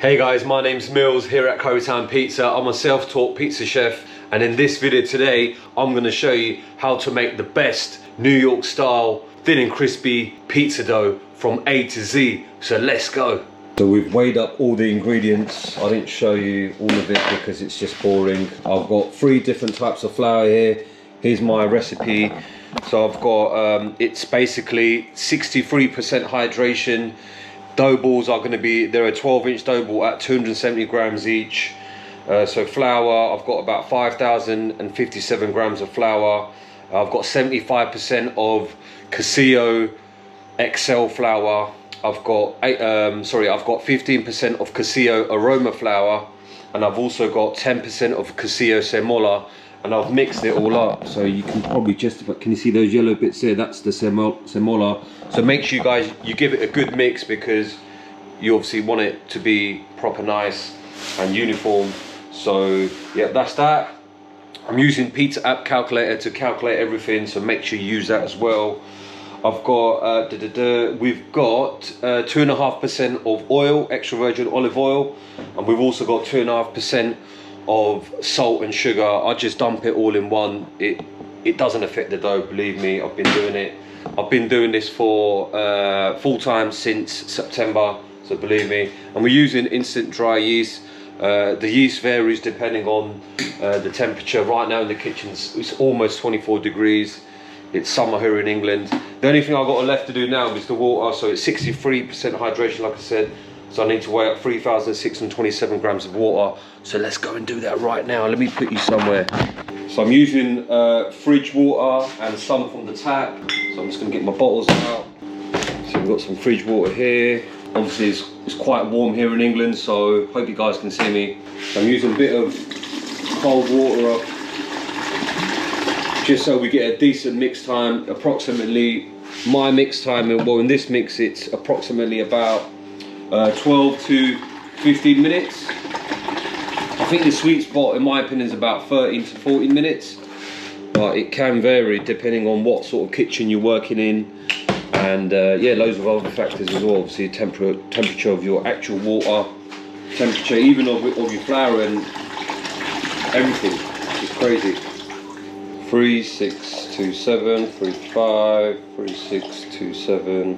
Hey guys, my name's Mills here at Koreatown Pizza. I'm a self-taught pizza chef, and in this video today I'm going to show you how to make the best New York style thin and crispy pizza dough from A to Z. So let's go. So we've weighed up all the ingredients. I didn't show you all of it because it's just boring. I've got 3 different types of flour here. Here's my recipe. So I've got it's basically 63% hydration. Dough balls are going to be, they're a 12-inch dough ball at 270 grams each. So flour, I've got about 5,057 grams of flour. I've got 75% of Casio XL flour. I've got 15% of Casio aroma flour, and I've also got 10% of Casio semola, and I've mixed it all up. So you can probably just, can you see those yellow bits there? That's the semola. So make sure you guys, you give it a good mix, because you obviously want it to be proper nice and uniform. So yeah, that's that. I'm using pizza app calculator to calculate everything, so make sure you use that as well. I've got we've got 2.5% of oil, extra virgin olive oil, and we've also got 2.5% of salt and sugar. I just dump it all in one. It doesn't affect the dough, believe me. I've been doing this for full time since September, so believe me. And we're using instant dry yeast. The yeast varies depending on the temperature. Right now in the kitchen it's almost 24 degrees. It's summer here in England. The only thing I've got left to do now is the water. So it's 63% hydration, like I said. So I need to weigh up 3,627 grams of water. So let's go and do that right now. Let me put you somewhere. So I'm using fridge water and some from the tap. So I'm just gonna get my bottles out. So we've got some fridge water here. Obviously it's quite warm here in England, so hope you guys can see me. So I'm using a bit of cold water, just so we get a decent mix time. Approximately my mix time, well in this mix it's approximately about 12 to 15 minutes. I think the sweet spot in my opinion is about 13 to 14 minutes, but it can vary depending on what sort of kitchen you're working in, and yeah, loads of other factors as well. Obviously temperature of your actual water, temperature even of your flour, and everything. It's crazy. 3627, 35, 3627,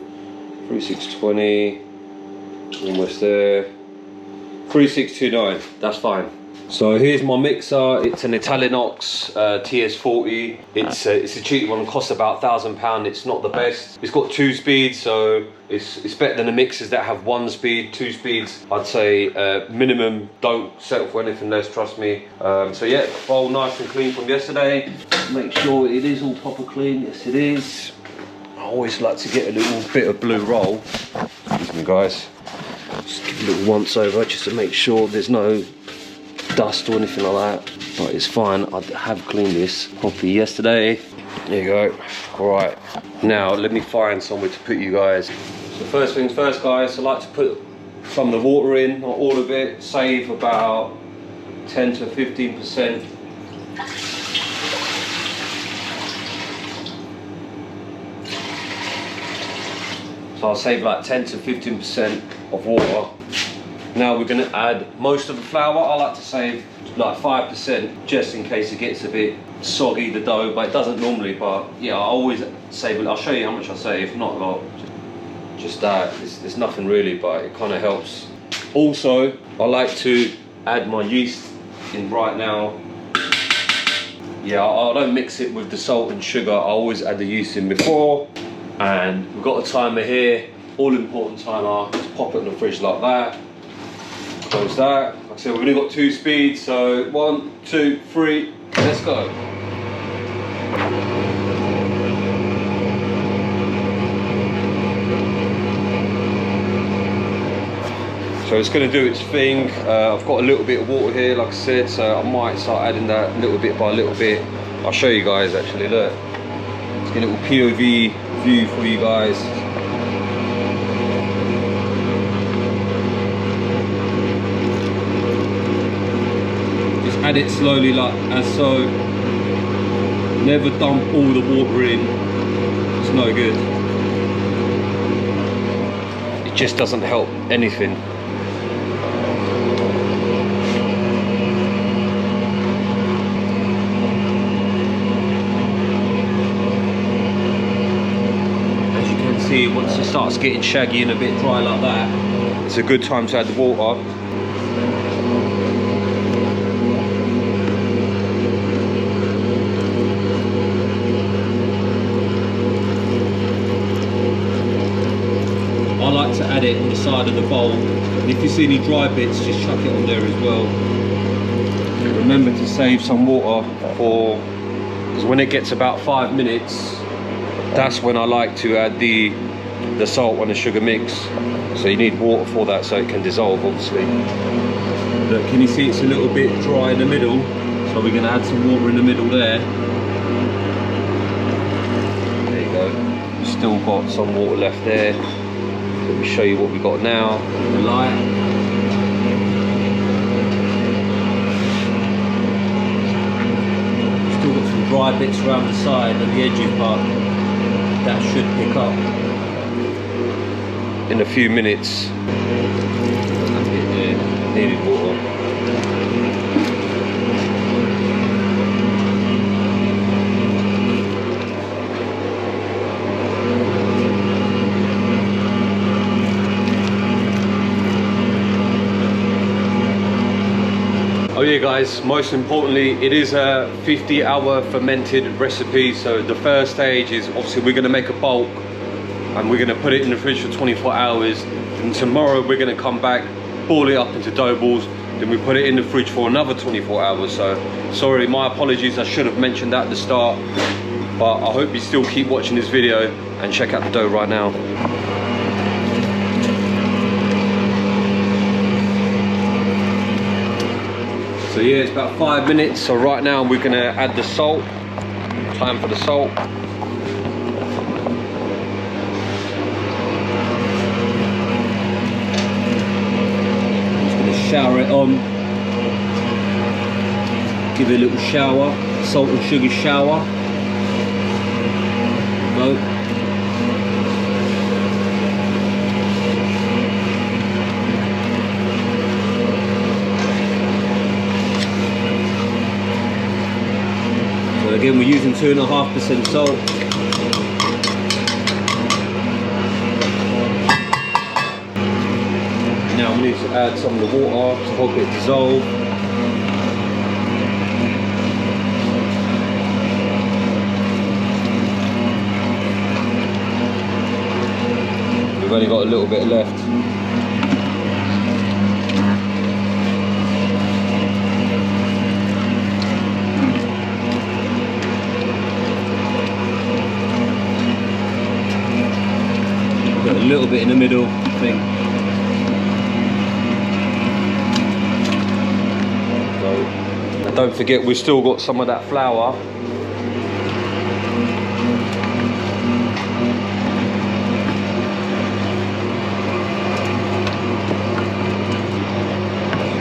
3620, almost there, 3629, that's fine. So here's my mixer. It's an Italianox TS40. It's a cheap one, costs about £1,000. It's not the best. It's got 2 speeds, so it's better than the mixers that have 1 speed, 2 speeds. I'd say minimum. Don't settle for anything less, trust me. So yeah, bowl nice and clean from yesterday. Make sure it is all proper clean. Yes, it is. I always like to get a little bit of blue roll. Excuse me, guys. Just give a little once over just to make sure there's no dust or anything like that, but it's fine. I have cleaned this properly yesterday. There you go. All right, now let me find somewhere to put you guys. So first things first, guys, I like to put some of the water in, not all of it. Save about 10 to 15%. So I'll save like 10 to 15% of water. Now we're going to add most of the flour. I like to save like 5% just in case it gets a bit soggy, the dough, but it doesn't normally. But yeah, I always save it. I'll show you how much I save. If not a lot, just that. There's nothing really, but it kind of helps. Also, I like to add my yeast in right now. Yeah, I don't mix it with the salt and sugar. I always add the yeast in before. And we've got a timer here, all important timer. Just pop it in the fridge like that. Close that. Like I said, we've only got 2 speeds, so 1, 2, 3, let's go. So it's going to do its thing. I've got a little bit of water here, like I said, so I might start adding that little bit by little bit. I'll show you guys actually, look. Let's get a little POV view for you guys. Add it slowly like as so. Never dump all the water in, it's no good. It just doesn't help anything. starts getting shaggy and a bit dry like that, it's a good time to add the water. I like to add it on the side of the bowl, and if you see any dry bits, just chuck it on there as well. Remember to save some water for, because when it gets about 5 minutes, that's when I like to add the salt and the sugar mix. So you need water for that so it can dissolve, obviously. Look, can you see it's a little bit dry in the middle? So we're going to add some water in the middle there. There you go. We've still got some water left there. Let me show you what we've got now. The light. Still got some dry bits around the side and the edges part. That should pick up in a few minutes. Needed water. Oh yeah guys, most importantly, it is a 50-hour fermented recipe. So the first stage is obviously we're going to make a bulk and we're going to put it in the fridge for 24 hours. And tomorrow we're going to come back, boil it up into dough balls, then we put it in the fridge for another 24 hours. So sorry, my apologies, I should have mentioned that at the start, but I hope you still keep watching this video and check out the dough right now. So yeah, it's about 5 minutes. So right now we're gonna add the salt. Time for the salt. Just gonna shower it on. Give it a little shower, salt and sugar shower. Go. Again, we're using 2.5% salt. Now we need to add some of the water to help it dissolve. We've only got a little bit left. A little bit in the middle, I think. So, and don't forget, we've still got some of that flour.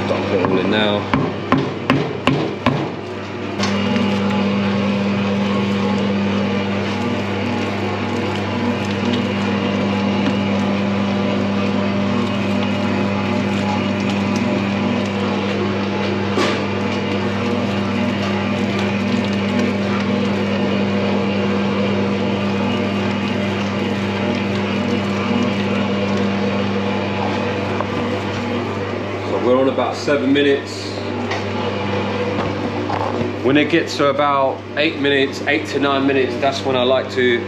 Dump it all in now. We're on about 7 minutes. When it gets to about 8 minutes, 8 to 9 minutes, that's when I like to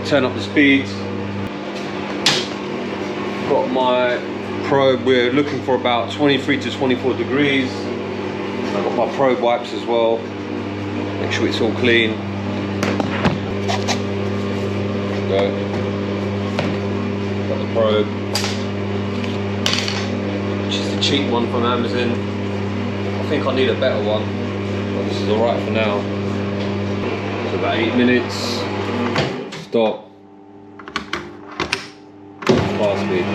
turn up the speed. Got my probe, we're looking for about 23 to 24 degrees. I've got my probe wipes as well. Make sure it's all clean. There we go. Got the probe. Cheap one from Amazon. I think I need a better one, but this is alright for now. So about 8 minutes. Stop. Fast speed.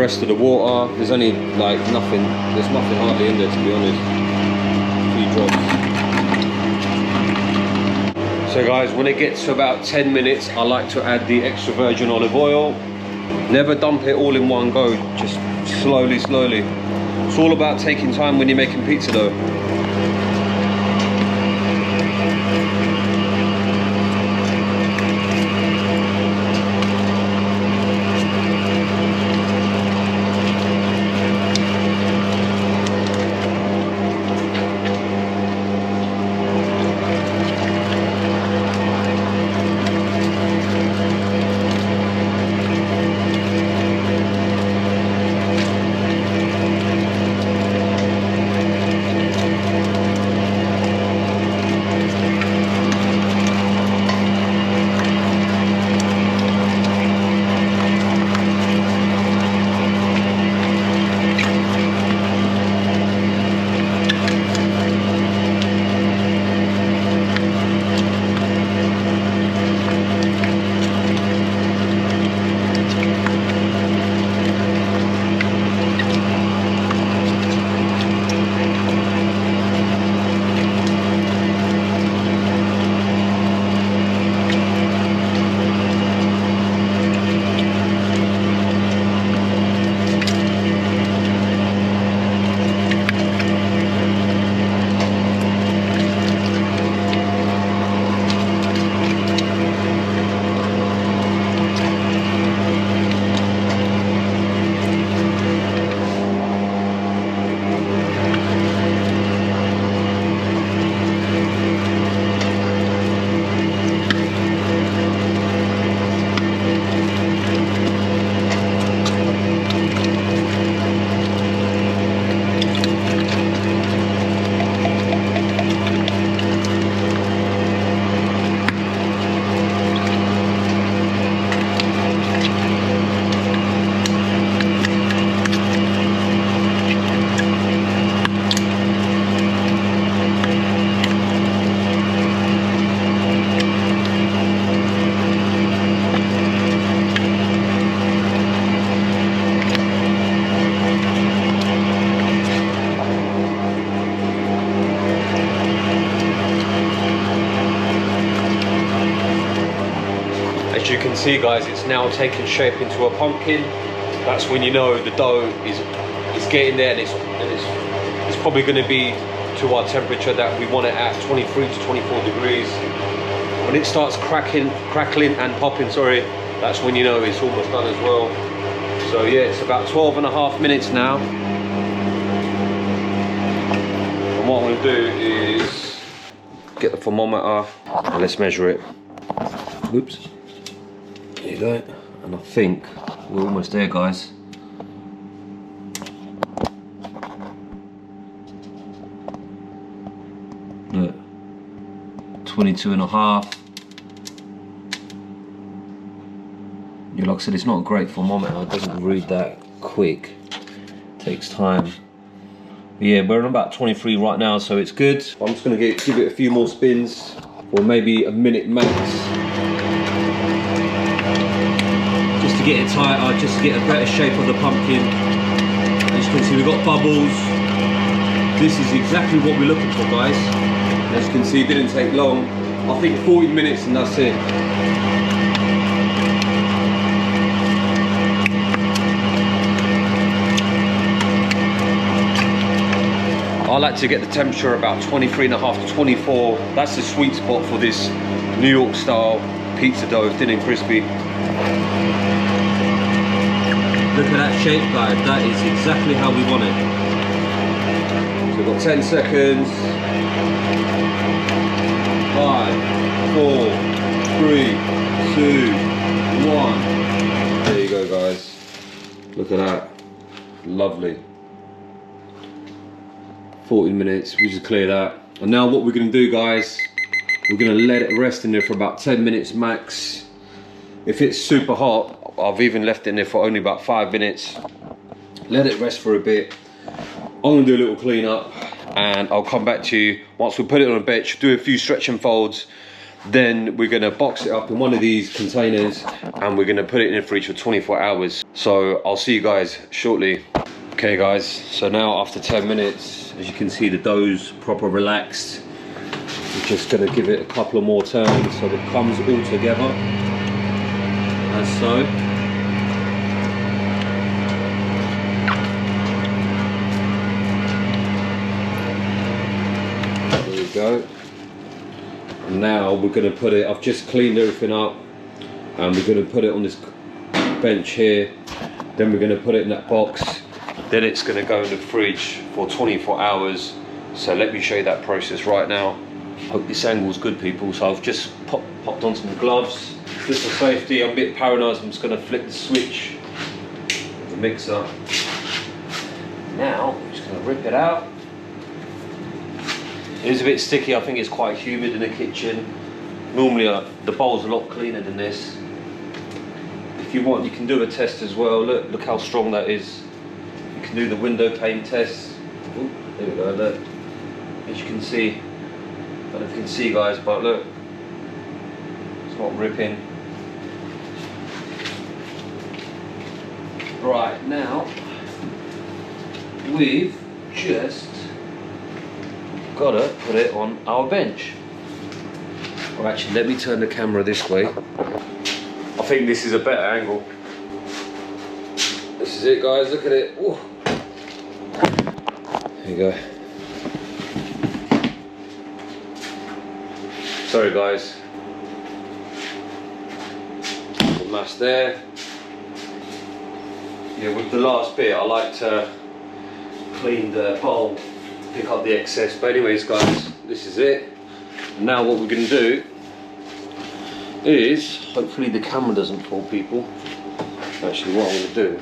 rest of the water. There's only like nothing, there's nothing hardly in there, to be honest. A few drops. So guys, when it gets to about 10 minutes, I like to add the extra virgin olive oil. Never dump it all in one go, just slowly, slowly. It's all about taking time when you're making pizza dough. As you can see guys, it's now taken shape into a pumpkin. That's when you know the dough is getting there, and it's probably going to be to our temperature that we want it at, 23 to 24 degrees. When it starts crackling and popping, sorry, that's when you know it's almost done as well. So yeah, it's about 12.5 minutes now. And what I'm going to do is get the thermometer and let's measure it. Oops. There you go. And I think we're almost there, guys. Look, 22.5. Yeah, like I said, it's not a great thermometer. It doesn't read that quick. It takes time. But yeah, we're on about 23 right now, so it's good. I'm just going to give it a few more spins, or maybe a minute max, just to get it tighter, just to get a better shape of the pumpkin. As you can see, we've got bubbles. This is exactly what we're looking for, guys. As you can see, it didn't take long. I think 40 minutes and that's it. I like to get the temperature about 23.5 to 24. That's the sweet spot for this New York style pizza dough, thin and crispy. Look at that shape, guys. That is exactly how we want it. So we've got 10 seconds. 5, 4, 3, 2, 1. There you go, guys. Look at that. Lovely. 14 minutes, we just clear that. And now what we're gonna do, guys, we're gonna let it rest in there for about 10 minutes max. If it's super hot, I've even left it in there for only about 5 minutes. Let it rest for a bit. I'm gonna do a little clean up and I'll come back to you once we put it on a bench, do a few stretch and folds, Then we're gonna box it up in one of these containers and we're gonna put it in the fridge for 24 hours. So I'll see you guys shortly. Okay guys, so now after 10 minutes, as you can see the dough's proper relaxed. We're just gonna give it a couple of more turns so it comes all together, as so. There we go. And now we're gonna put it, I've just cleaned everything up and we're gonna put it on this bench here. Then we're gonna put it in that box. Then it's going to go in the fridge for 24 hours. So let me show you that process right now. Hope this angle's good, people. So I've just popped on some gloves. Just for safety, I'm a bit paranoid. I'm just going to flick the switch of the mixer. Now, I'm just going to rip it out. It is a bit sticky. I think it's quite humid in the kitchen. Normally the bowl's a lot cleaner than this. If you want, you can do a test as well. Look how strong that is. Do the window pane test. Ooh, there we go, look. As you can see, I don't know if you can see guys, but look, it's not ripping. Right, now we've just gotta put it on our bench. Or actually, let me turn the camera this way. I think this is a better angle. This is it guys, look at it. Ooh. There you go. Sorry guys. The mass there. Yeah, with the last bit I like to clean the bowl, pick up the excess. But anyways guys, this is it. And now what we're going to do is, hopefully the camera doesn't fall people. Actually what I'm going to do,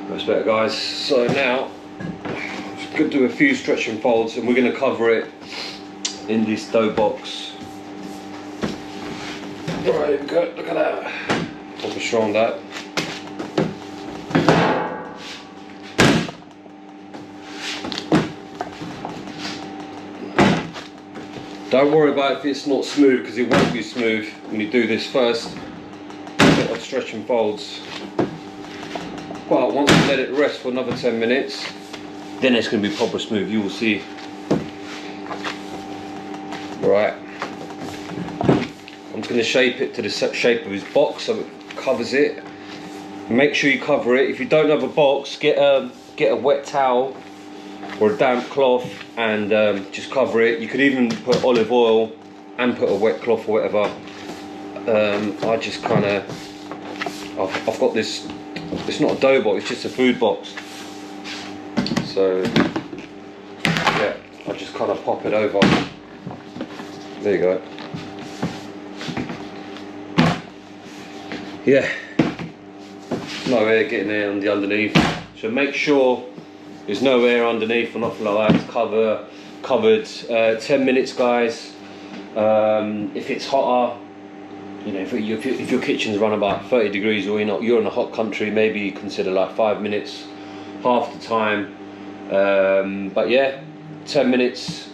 that's better guys. So now I'm going to do a few stretch and folds and we're going to cover it in this dough box. Alright, here we go, look at that. Proper strong that. Don't worry about if it's not smooth, because it won't be smooth when you do this first. A bit of stretch and folds. But once you let it rest for another 10 minutes, then it's going to be proper smooth, you will see. Right. I'm going to shape it to the shape of his box so it covers it. Make sure you cover it. If you don't have a box, get a wet towel or a damp cloth and just cover it. You could even put olive oil and put a wet cloth or whatever. I just kind of, I've got this, it's not a dough box, it's just a food box. So yeah, I just kind of pop it over. There you go. Yeah, no air getting there on the underneath. So make sure there's no air underneath or nothing like that. It's covered. 10 minutes, guys. If it's hotter, you know, if your kitchen's run about 30 degrees or you're in a hot country, maybe consider like 5 minutes, half the time. But yeah, 10 minutes.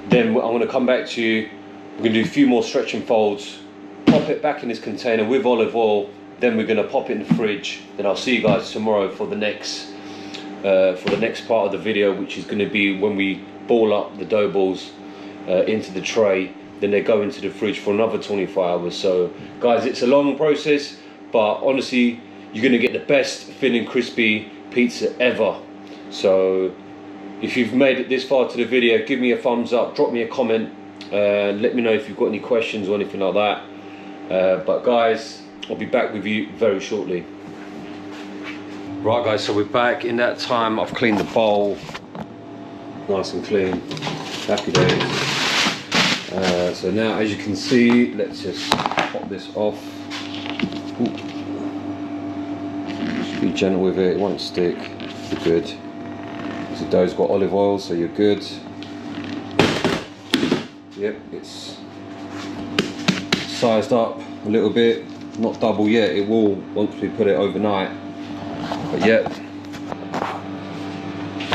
Then I'm going to come back to you. We're going to do a few more stretch and folds. Pop it back in this container with olive oil. Then we're going to pop it in the fridge. Then I'll see you guys tomorrow for the next part of the video, which is going to be when we ball up the dough balls into the tray. Then they go into the fridge for another 24 hours. So guys, it's a long process, but honestly, you're going to get the best thin and crispy pizza ever. So if you've made it this far to the video, give me a thumbs up, drop me a comment, let me know if you've got any questions or anything like that. But guys, I'll be back with you very shortly. Right guys, so we're back. In that time I've cleaned the bowl nice and clean. Happy days. So now, as you can see, let's just pop this off. Ooh. Just be gentle with it, it won't stick. You're good. The dough's got olive oil, so you're good. Yep, it's sized up a little bit, not double yet. It will once we put it overnight. But yeah,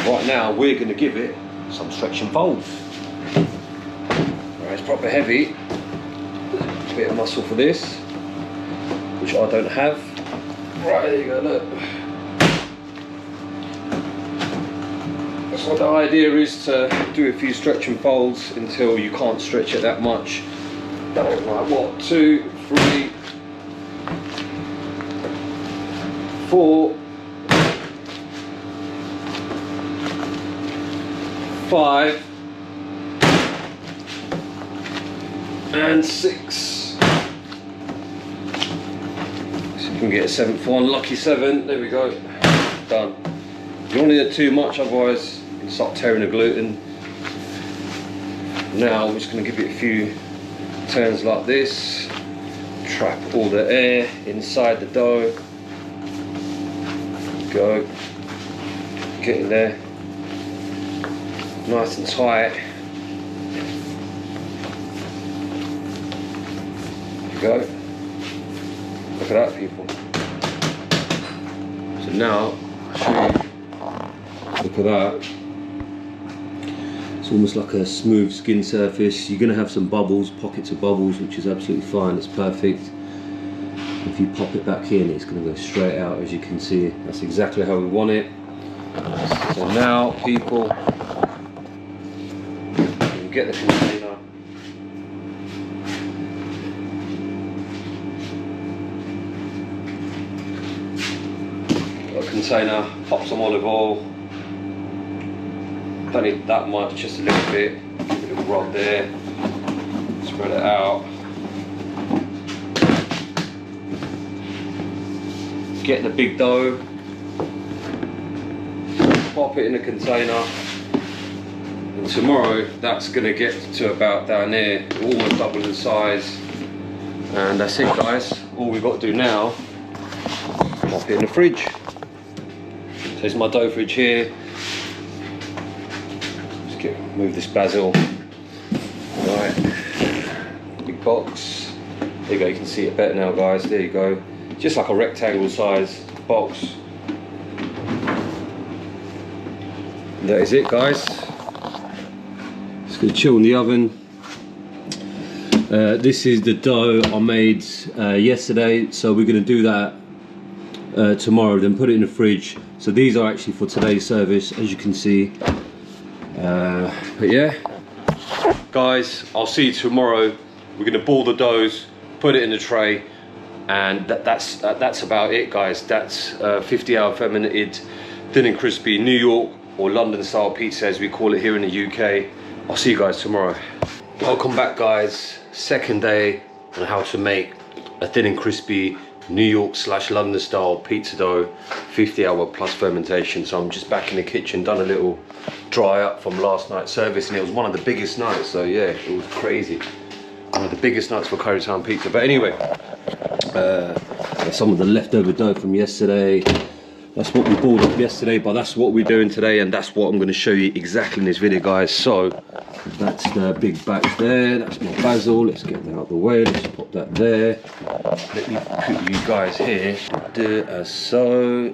right now we're going to give it some stretch and folds. proper heavy. A bit of muscle for this, which I don't have. Right, there you go, look. So the idea is to do a few stretch and folds until you can't stretch it that much. Like what, 2, 3, 4, 5 and 6. So you can get a 7th one, lucky 7, there we go, done. You don't need it too much, otherwise you can start tearing the gluten. Now I'm just going to give it a few turns like this, trap all the air inside the dough. Go, get in there, nice and tight. There you go. Look at that, people. So now, I'll show you. Look at that. It's almost like a smooth skin surface. You're going to have some bubbles, pockets of bubbles, which is absolutely fine. It's perfect. If you pop it back in, it's going to go straight out, as you can see. That's exactly how we want it. So now, people, you get the container. Got a container, pop some olive oil. Don't need that much, just a little bit. Give it a little rub there. Spread it out. Get the big dough, pop it in a container, and tomorrow that's going to get to about down there, almost double in size. And that's it, guys. All we've got to do now, pop it in the fridge. So there's my dough fridge here. Just move this basil. Right, big box. There you go, you can see it better now, guys. There you go. Just like a rectangle size box. And that is it, guys. Just gonna chill in the oven. This is the dough I made yesterday, so we're gonna do that tomorrow, then put it in the fridge. So these are actually for today's service, as you can see. But yeah, guys, I'll see you tomorrow. We're gonna ball the doughs, put it in the tray. And that's about it, guys. That's 50-hour fermented, thin and crispy New York or London style pizza, as we call it here in the UK. I'll see you guys tomorrow. Welcome back, guys. Second day on how to make a thin and crispy New York / London style pizza dough, 50-hour plus fermentation. So I'm just back in the kitchen, done a little dry up from last night's service, and it was one of the biggest nights. So yeah, it was crazy. One of the biggest nights for Koreatown pizza. But anyway, some of the leftover dough from yesterday. That's what we balled up yesterday, but that's what we're doing today, and that's what I'm going to show you exactly in this video, guys. So that's the big batch there. That's my basil. Let's get that out of the way. Let's pop that there. Let me put you guys here. Do it as so.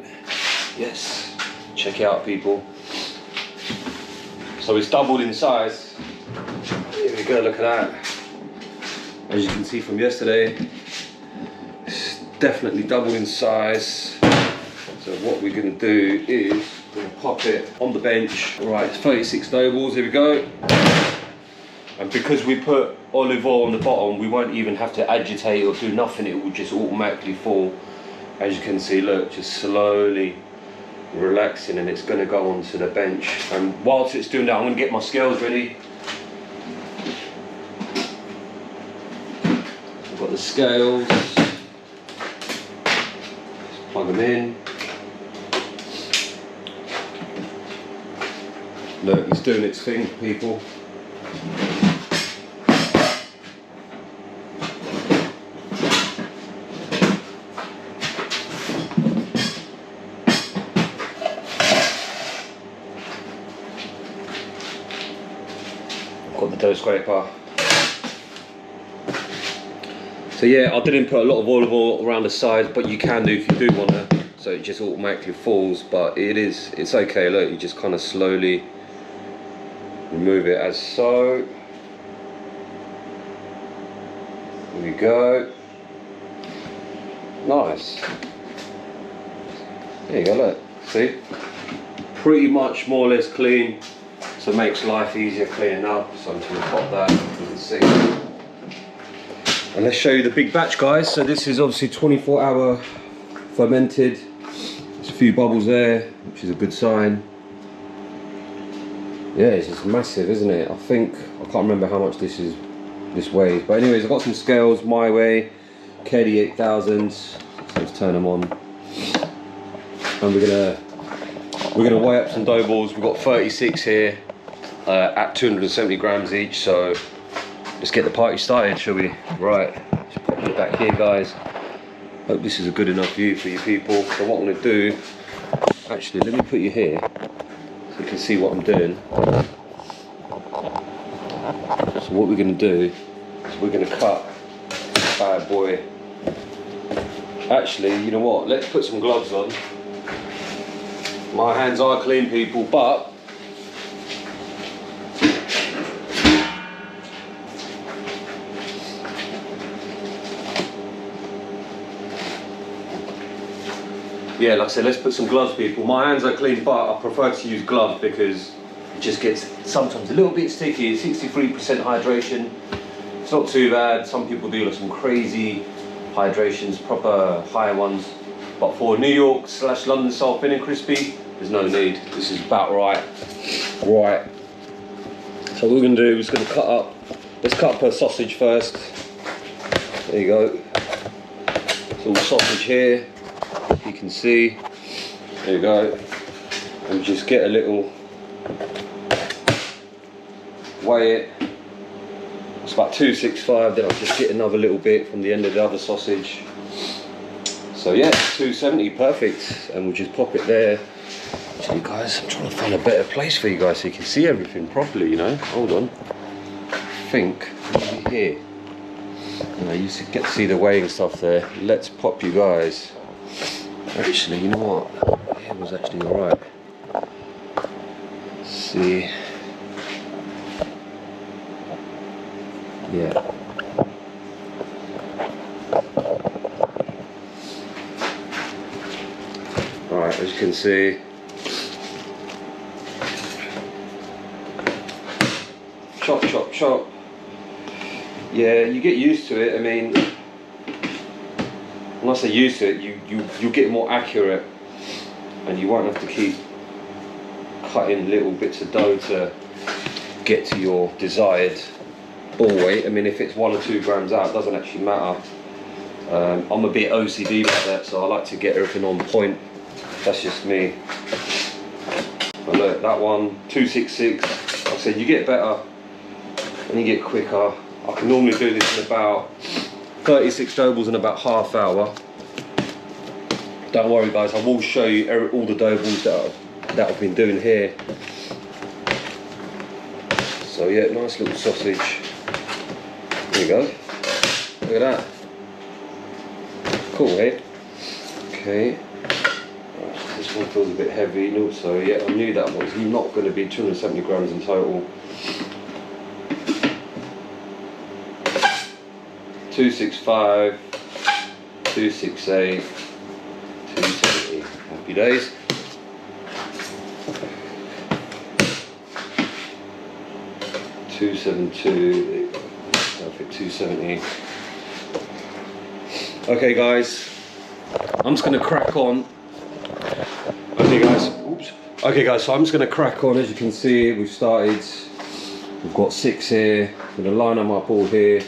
Yes. Check it out, people. So it's doubled in size. Here we go. Look at that. As you can see from yesterday, it's definitely doubled in size. So what we're going to do is we're going to pop it on the bench. Right, 36 dough balls, here we go. And because we put olive oil on the bottom, we won't even have to agitate or do nothing. It will just automatically fall. As you can see, look, just slowly relaxing, and it's going to go onto the bench. And whilst it's doing that, I'm going to get my scales ready. Got the scales, let's plug them in. Look, it's doing its thing, people. I've got the dough scraper. So yeah, I didn't put a lot of olive oil around the sides, but you can do if you do want to, so it just automatically falls. But it's okay. Look, you just kind of slowly remove it as so. Here we go. Nice. There you go, look. See? Pretty much more or less clean. So it makes life easier cleaning up. So I'm just going to pop that. You can see. And let's show you the big batch, guys. So this is obviously 24-hour fermented. There's a few bubbles there, which is a good sign. Yeah, it's just massive, isn't it? I can't remember how much this weighs. But anyways, I've got some scales my way. KD 8000. So let's turn them on. And we're gonna weigh up some dough balls. We've got 36 here at 270 grams each. So let's get the party started, shall we? Right, let's pop it back here, guys. Hope this is a good enough view for you people. So what I'm gonna do, actually, let me put you here so you can see what I'm doing. So what we're gonna do is we're gonna cut this bad boy. Actually, you know what? Let's put some gloves on. My hands are clean, people, but yeah, like I said, let's put some gloves, people. My hands are clean, but I prefer to use gloves because it just gets sometimes a little bit sticky. 63% hydration. It's not too bad. Some people do like some crazy hydrations, proper higher ones. But for New York / London style thin and crispy, there's no need. This is about right. Right. So what we're gonna do is gonna cut up. Let's cut up a sausage first. There you go. It's all sausage here. You can see. There you go. And just get a little. Weigh it. It's about 265. Then I'll just get another little bit from the end of the other sausage. So yeah, 270, perfect. And we'll just pop it there. Actually, guys, I'm trying to find a better place for you guys so you can see everything properly, you know. Hold on. I think maybe here. You know, you get to see the weighing stuff there. Let's pop you guys. Actually, you know what? It was actually alright. See. Yeah. Right, as you can see, chop, chop, chop. Yeah, you get used to it. I mean, when I say used to it, you get more accurate, and you won't have to keep cutting little bits of dough to get to your desired ball weight. I mean, if it's 1 or 2 grams out, it doesn't actually matter. I'm a bit OCD like that, so I like to get everything on point. That's just me. But look, that one, 266. Like I said, you get better and you get quicker. I can normally do this in about 36 dough balls in about ½ hour. Don't worry, guys, I will show you all the dough balls that I've been doing here. So yeah, nice little sausage. There you go. Look at that. Cool, eh? Okay. Right, this one feels a bit heavy. No, so yeah, I knew that was not going to be 270 grams in total. 265, 268, 270. Happy days. $272. Perfect. 270. Okay, guys. I'm just gonna crack on. Okay, guys. Oops. Okay, guys. So I'm just gonna crack on. As you can see, we've started. We've got 6 here. I'm gonna line them up all here.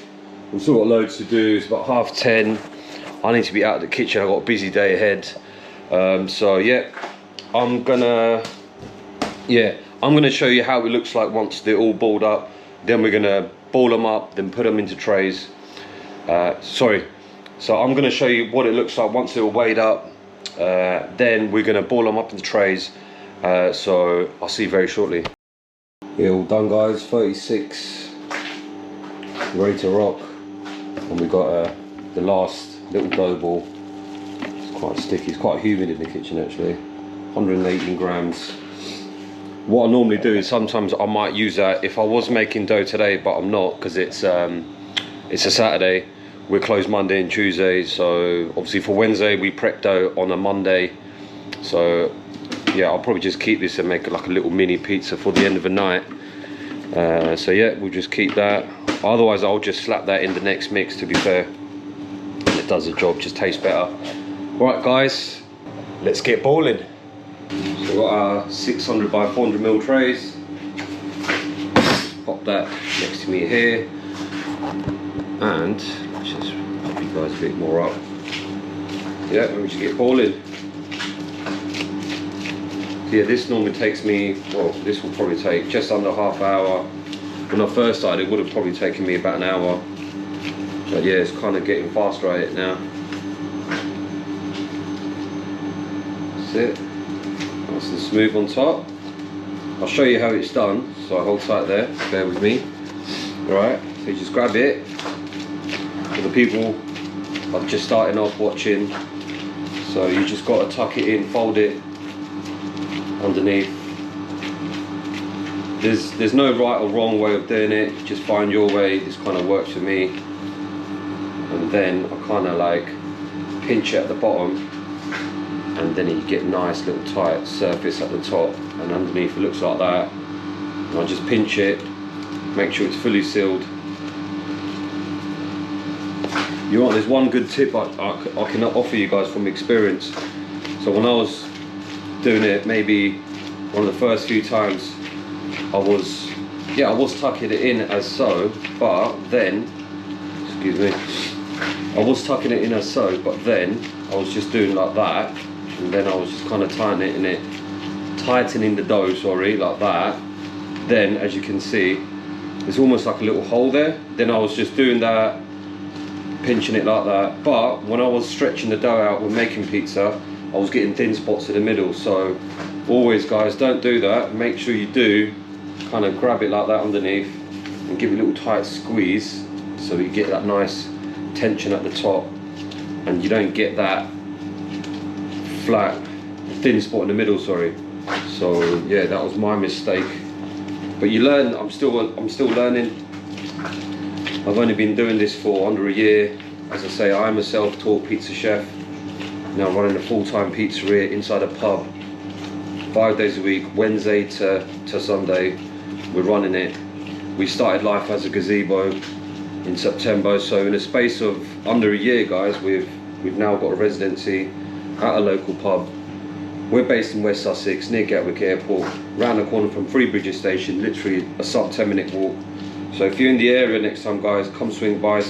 We've still got loads to do. It's about 10:30. I need to be out of the kitchen. I've got a busy day ahead. So yeah, I'm gonna show you how it looks like once they're all balled up. Then we're gonna ball them up, then put them into trays. So I'm gonna show you what it looks like once they're all weighed up. Then we're gonna ball them up into trays. So I'll see you very shortly. Yeah, all done, guys. 36, ready to rock. And we got the last little dough ball. It's quite sticky. It's quite humid in the kitchen actually. 118 grams. What I normally do is sometimes I might use that if I was making dough today, but I'm not because it's a Saturday. we're closed Monday and Tuesday, so obviously for Wednesday we prep dough on a Monday. So yeah, I'll probably just keep this and make like a little mini pizza for the end of the night. So yeah, we'll just keep that. Otherwise I'll just slap that in the next mix, to be fair. It does the job, just tastes better. Alright guys, let's get bowling. So we've got our 600 by 400 ml trays. Pop that next to me here. And let's just pop you guys a bit more up. Yeah, let me just get bowling. So yeah, this normally takes me, well, this will probably take just under half hour. When I first started, it would have probably taken me about an hour. But yeah, it's kind of getting faster at it now. That's it. Nice and smooth on top. I'll show you how it's done. So I hold tight there, bear with me. Alright, so you just grab it. For the people I'm just starting off watching, so you just got to tuck it in, fold it underneath. There's no right or wrong way of doing it, just find your way. This kind of works for me. And then I kind of like pinch it at the bottom, and then you get nice little tight surface at the top, and underneath it looks like that. And I just pinch it, make sure it's fully sealed. You know what, there's one good tip I can offer you guys from experience. So when I was doing it, maybe one of the first few times, I was tucking it in as so, but then, excuse me, I was tucking it in as so, but then I was just doing like that, and then I was just kind of tightening the dough, sorry, like that. Then, as you can see, there's almost like a little hole there. Then I was just doing that, pinching it like that. But when I was stretching the dough out when making pizza, I was getting thin spots in the middle. So always guys, don't do that. Make sure you do kind of grab it like that underneath and give it a little tight squeeze, so you get that nice tension at the top and you don't get that flat thin spot in the middle, sorry. So yeah, that was my mistake, but you learn. I'm still learning. I've only been doing this for under a year. As I say, I'm a self-taught pizza chef, now running a full-time pizzeria inside a pub 5 days a week, Wednesday to Sunday. We're running it. We started life as a gazebo in September, so in a space of under a year, guys, we've now got a residency at a local pub. We're based in West Sussex, near Gatwick Airport, round the corner from Three Bridges Station, literally a sub 10-minute walk. So if you're in the area next time, guys, come swing by,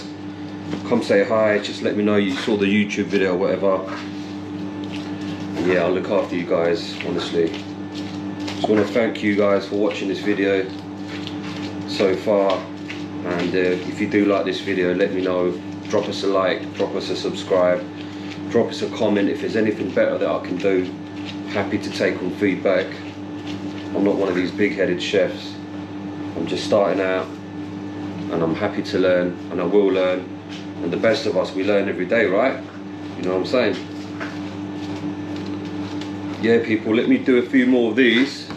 come say hi, just let me know you saw the YouTube video or whatever. And yeah, I'll look after you guys, honestly. Just want to thank you guys for watching this video so far. And if you do like this video, let me know. Drop us a like, drop us a subscribe, drop us a comment if there's anything better that I can do. Happy to take on feedback. I'm not one of these big-headed chefs. I'm just starting out, and I'm happy to learn, and I will learn. And the best of us, we learn every day, right? You know what I'm saying? Yeah, people, let me do a few more of these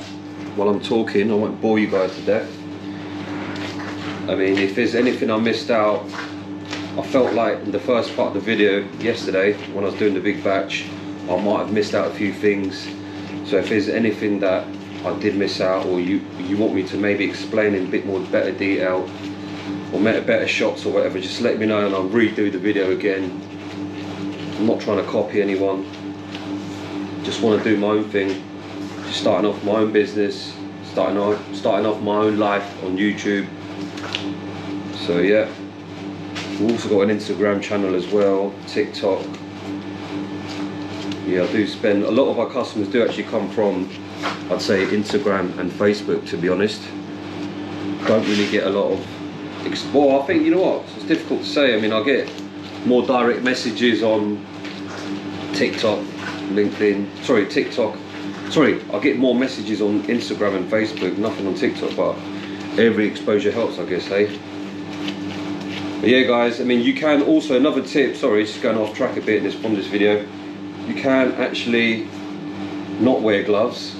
while I'm talking. I won't bore you guys to death. I mean, if there's anything I missed out, I felt like in the first part of the video yesterday, when I was doing the big batch, I might have missed out a few things. So if there's anything that I did miss out, or you want me to maybe explain in a bit more better detail, or better shots or whatever, just let me know and I'll redo the video again. I'm not trying to copy anyone, just want to do my own thing, just starting off my own business, starting off my own life on YouTube. So yeah, we've also got an Instagram channel as well, TikTok. Yeah, I do spend, a lot of our customers do actually come from, I'd say, Instagram and Facebook, to be honest. Don't really get a lot of, well, I think, you know what, it's difficult to say. I mean, I get more direct messages on TikTok, LinkedIn, sorry, TikTok. Sorry, I get more messages on Instagram and Facebook, nothing on TikTok, but every exposure helps, I guess, eh? But yeah, guys, I mean, you can also, another tip, sorry, just going off track a bit from this video, you can actually not wear gloves,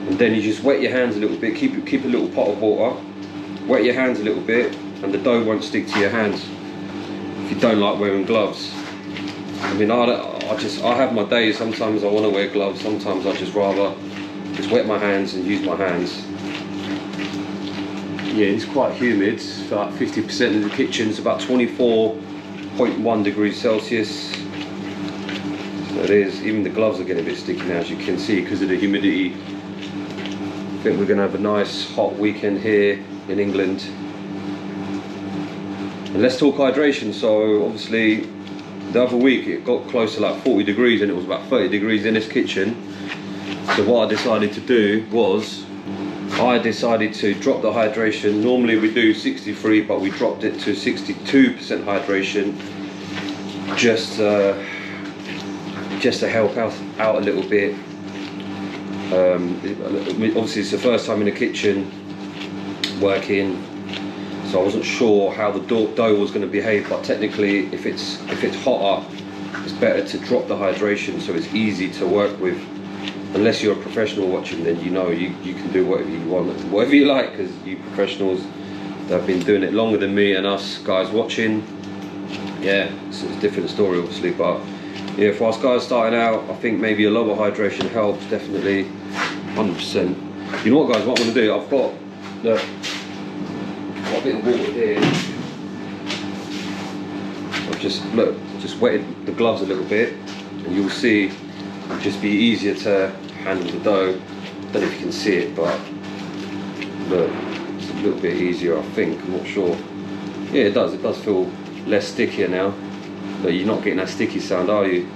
and then you just wet your hands a little bit, keep a little pot of water, wet your hands a little bit, and the dough won't stick to your hands. if you don't like wearing gloves. I mean, I have my days. Sometimes I want to wear gloves, sometimes I just rather just wet my hands and use my hands. Yeah, it's quite humid. It's about 50% of the kitchen. It's about 24.1 degrees Celsius. So it is. Even the gloves are getting a bit sticky now, as you can see, because of the humidity. I think we're going to have a nice hot weekend here in England. And let's talk hydration. So obviously the other week it got close to like 40 degrees and it was about 30 degrees in this kitchen. So what I decided to do was I decided to drop the hydration. Normally we do 63, but we dropped it to 62% hydration, just to help out a little bit. Obviously it's the first time in the kitchen working, so I wasn't sure how the dough was going to behave, but technically if it's hotter, it's better to drop the hydration so it's easy to work with. Unless you're a professional watching, then you know you can do whatever you want, whatever you like, because you professionals that have been doing it longer than me and us guys watching, yeah, it's a different story obviously. But yeah, for us guys starting out, I think maybe a lower hydration helps, definitely, 100%. You know what guys, what I'm going to do, I've got a bit of water here. I've just wetted the gloves a little bit, and you'll see it'll just be easier to handle the dough. I don't know if you can see it, but look, it's a little bit easier, I think. I'm not sure. Yeah, it does feel less stickier now, but you're not getting that sticky sound, are you?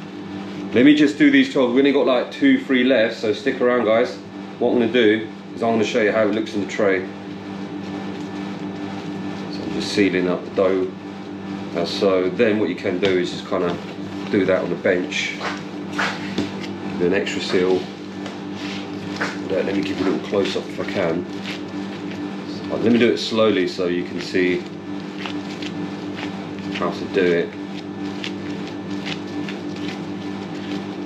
Let me just do these 12. We've only got like 2-3 left, so stick around guys. What I'm going to do is I'm going to show you how it looks in the tray. So I'm just sealing up the dough. So then what you can do is just kind of do that on the bench. Do an extra seal. Let me give you a little close up if I can. So let me do it slowly so you can see how to do it.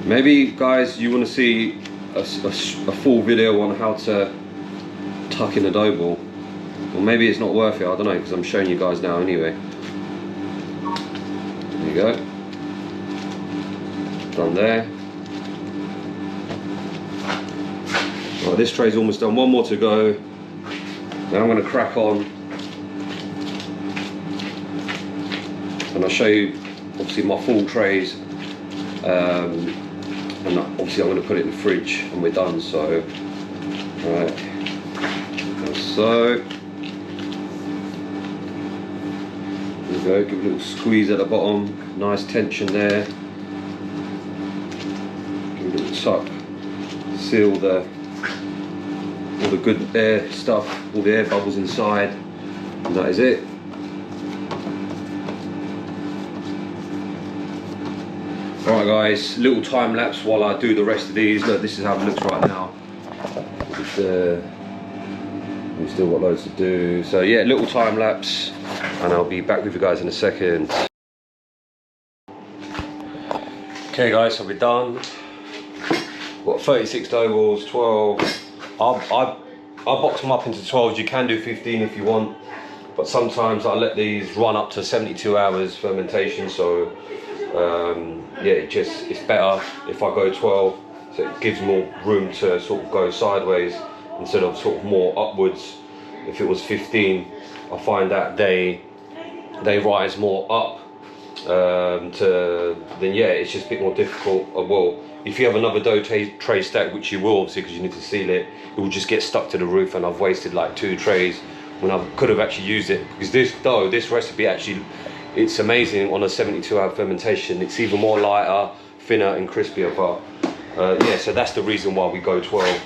Maybe guys you want to see a full video on how to tuck in a dough ball, or maybe it's not worth it, I don't know, because I'm showing you guys now anyway. There you go, done there. Right, this tray's almost done, one more to go. Now I'm going to crack on and I'll show you obviously my full trays, and obviously I'm going to put it in the fridge and we're done. So right, so there we go, give a little squeeze at the bottom, nice tension there, give a little tuck, seal all the good air stuff, all the air bubbles inside, and that is it. Alright guys, little time lapse while I do the rest of these. Look, this is how it looks right now. We've still got loads to do. So yeah, little time lapse, and I'll be back with you guys in a second. Okay guys, so we're done. Got 36 dough balls, 12. I box them up into 12s. You can do 15 if you want, but sometimes I let these run up to 72 hours fermentation. So yeah, it's better if I go 12, so it gives more room to sort of go sideways instead of sort of more upwards. If it was 15, I find that they rise more up, then yeah, it's just a bit more difficult. Well, if you have another dough tray stack, which you will obviously because you need to seal it, it will just get stuck to the roof, and I've wasted like 2 trays when I could have actually used it. Because this dough, this recipe actually, it's amazing on a 72-hour fermentation. It's even more lighter, thinner and crispier, but yeah, so that's the reason why we go 12.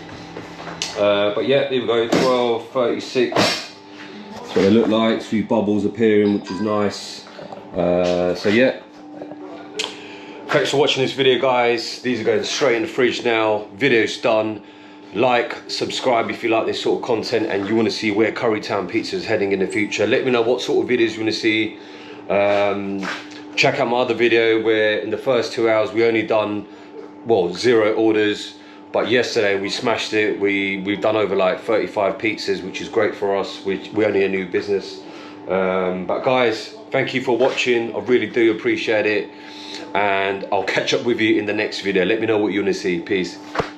But yeah, there we go, 12, 36. That's what they look like, a few bubbles appearing, which is nice. So yeah, thanks for watching this video guys. These are going straight in the fridge now. Video's done. Like, subscribe if you like this sort of content and you want to see where Currytown Pizza is heading in the future. Let me know what sort of videos you want to see. Check out my other video where in the first 2 hours we only done, well, 0 orders, but yesterday we smashed it. We've done over like 35 pizzas, which is great for us. We're only a new business, But guys, thank you for watching. I really do appreciate it, and I'll catch up with you in the next video. Let me know what you want to see. Peace.